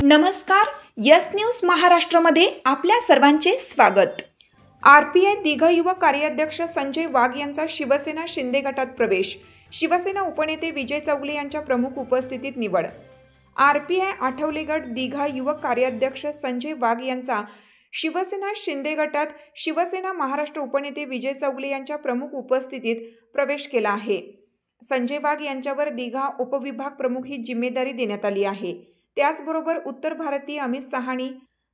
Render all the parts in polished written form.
नमस्कार, yes news महाराष्ट्रमध्ये आपल्या सर्वांचे स्वागत। आरपीआय दिघा युवक कार्याध्यक्ष संजय वाघ यांचा शिवसेना शिंदे गटात प्रवेश। शिवसेना उपनेते विजय चौगले यांच्या प्रमुख उपस्थितीत निवड। आरपीआय आठवले गट दिघा युवक कार्याध्यक्ष संजय वाघ यांचा शिवसेना शिंदे गटात शिवसेना महाराष्ट्र उपनेते विजय चौगले यांच्या प्रमुख उपस्थितीत प्रवेश केला आहे। संजय वाघ यांच्यावर दिघा उपविभाग प्रमुख ही जिम्मेदारी देण्यात आली आहे। त्याचबरोबर उत्तर भारतीय अमित साहनी,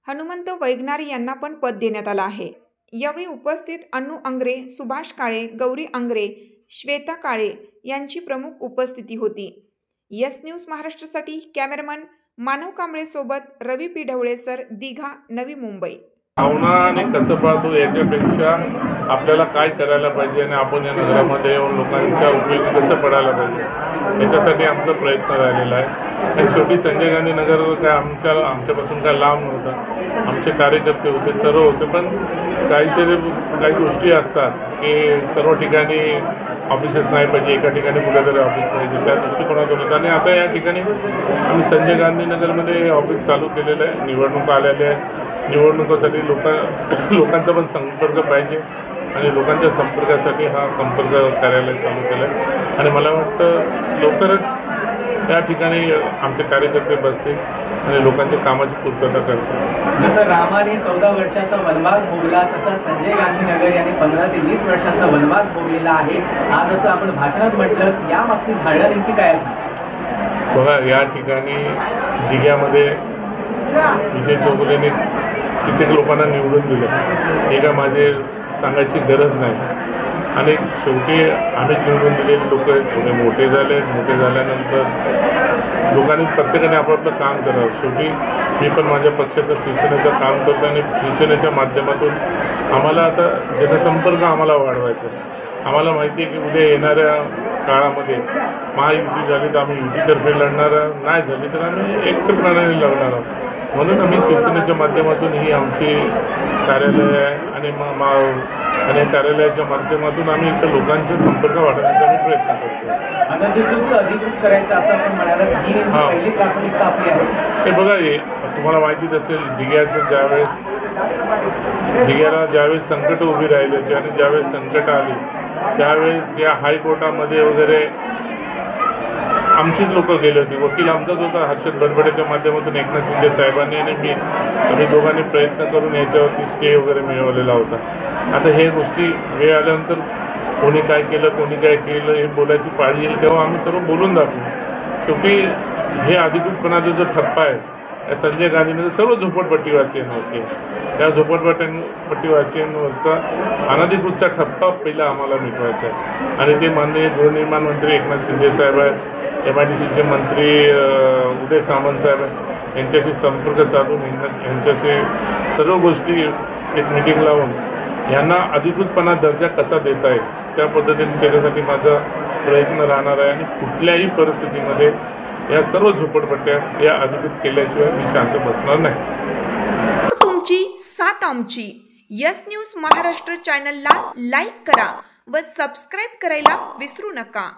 हनुमंत वैगनार यांना पण पद देण्यात आलं आहे। यावेळी उपस्थित अनु अंग्रे, सुभाष काळे, गौरी अंग्रे, श्वेता काळे यांची प्रमुख उपस्थिती होती। यस न्यूज महाराष्ट्रासाठी कॅमेरामन मानव कांबळे सोबत रवी पी ढवळे सर, दिघा, नवी मुंबई। भावना आणि कसं पाहतो याच्यापेक्षा आपल्याला काय करायला पाहिजे आणि आपण या नगरामध्ये येऊन लोकांच्या उपयोगी कसं पडायला पाहिजे याच्यासाठी आमचा प्रयत्न राहिलेला आहे। आणि शेवटी संजय गांधी नगर काय आमच्यापासून काय लांब नव्हतं, आमचे कार्यकर्ते होते, सर्व होते, पण काही गोष्टी असतात की सर्व ठिकाणी ऑफिसेस नाही पाहिजे, एका ठिकाणी कुठेतरी ऑफिस पाहिजे, त्या दृष्टिकोनातून होतं। आणि आता या ठिकाणी आम्ही संजय गांधी नगरमध्ये ऑफिस चालू केलेलं आहे। निवडणुका आलेल्या आहेत, निवडणुकीसाठी लोकांचा पण संपर्क पाहिजे आणि लोकांच्या संपर्कासाठी हा संपर्क कार्यालय चालू केलं आहे। आणि मला वाटतं लवकरच त्या ठिकाणी आमचे कार्यकर्ते बसतील आणि लोकांच्या कामाची पूर्तता करतील। जसं रामाने 14 वर्षाचा वनवास भोगला तसा संजय गांधी नगर यांनी 15 ते 20 वर्षाचा वनवास भोगलेला आहे। आज असं आपण भाषणात म्हटलं, यामागची धारणा नेमकी काय आहे? बघा, या ठिकाणी दिघ्यामध्ये विजय चौगलेने कित्येक लोकांना निवडून दिलं, हे का माझे सांगायची गरज नाही। आणि शेवटी आम्ही निवडून दिलेले लोक थोडे मोठे झाल्यानंतर लोकांनी प्रत्येकाने आपापलं काम करावं। शेवटी मी पण माझ्या पक्षाचं शिवसेनेचं काम करतो आणि शिवसेनेच्या माध्यमातून आम्हाला आता जनसंपर्क आम्हाला वाढवायचा आहे। आम्हाला माहिती आहे की उद्या येणाऱ्या काळामध्ये महायुती झाली तर आम्ही युतीतर्फे लढणार, नाही झाली तर आम्ही एकटपणाने लढणार आहोत। म्हणून आम्ही शिवसेनेच्या माध्यमातून ही आमची कार्यालय आहे आणि कार्यालयाच्या माध्यमातून आम्ही इथं लोकांचे संपर्क वाढवण्याचा आम्ही प्रयत्न करतो। अधिकृत करायचं असं आपण म्हणाला, पहिली प्राथमिकता आपली आहे। हे बघा, तुम्हाला माहितीच असेल, दिघ्याला ज्यावेळेस संकट उभी राहिली होती आणि ज्यावेळेस संकट आली त्यावेळेस या हायकोर्टामध्ये वगैरे आमचीच लोक गेले होते। वकील आमचाच होता, हर्षद बडबडेच्या माध्यमातून एकनाथ शिंदे साहेबांनी आणि आम्ही दोघांनी प्रयत्न करून याच्यावरती स्टे वगैरे मिळवलेला होता। आता हे गोष्टी वेळ आल्यानंतर कोणी काय केलं हे बोलायची पाळी येईल तेव्हा आम्ही सर्व बोलून दाखवू। शेवटी हे अधिकृतपणाचा जो ठप्पा आहे संजय गांधीने सर्व झोपडपट्टीवासियांवरती, त्या झोपडपट्टीवासियांवरचा अनधिकृतचा ठप्पा पहिला आम्हाला मिटवायचा आहे। आणि ते माननीय गृहनिर्माण मंत्री एकनाथ शिंदे साहेब आहेत, MIDCचे मंत्री उदय सामंत साहेब यांच्याशी संपर्क साधून यांच्याशी सर्व गोष्टी एक मिटिंग लावून यांना अधिकृतपणा दर्जा कसा देता येईल त्या पद्धतीने त्याच्यासाठी माझा प्रयत्न राहणार आहे। आणि कुठल्याही परिस्थितीमध्ये या सर्व झोपडपट्ट्या या अधिकृत केल्याशिवाय मी शांत बसणार नाही। तुमची साथ आमची। यस न्यूज महाराष्ट्र चॅनलला लाईक करा व सबस्क्राईब करायला विसरू नका।